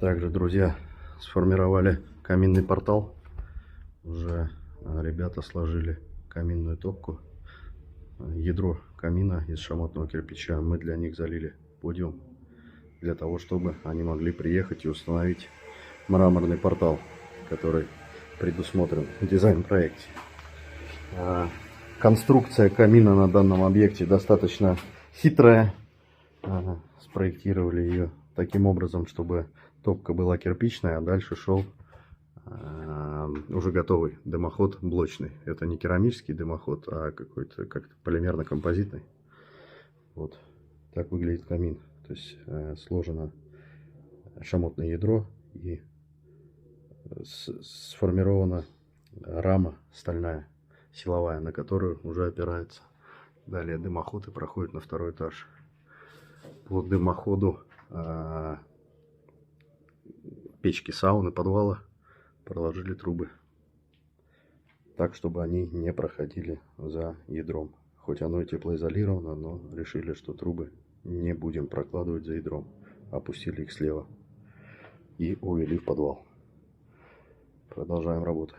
Также, друзья, сформировали каминный портал. Уже ребята сложили каминную топку. Ядро камина из шамотного кирпича мы для них залили подиум, для того, чтобы они могли приехать и установить мраморный портал, который предусмотрен в дизайн-проекте. Конструкция камина на данном объекте достаточно хитрая. Спроектировали ее таким образом, чтобы топка была кирпичная, а дальше шел уже готовый дымоход блочный. Это не керамический дымоход, а какой-то как-то полимерно-композитный. Вот так выглядит камин. То есть сложено шамотное ядро и сформирована рама стальная, силовая, на которую уже опирается. Далее дымоход и проходит на второй этаж. По дымоходу печки сауны, подвала проложили трубы так, чтобы они не проходили за ядром. Хоть оно и теплоизолировано, но решили, что трубы не будем прокладывать за ядром. Опустили их слева и увели в подвал. Продолжаем работу.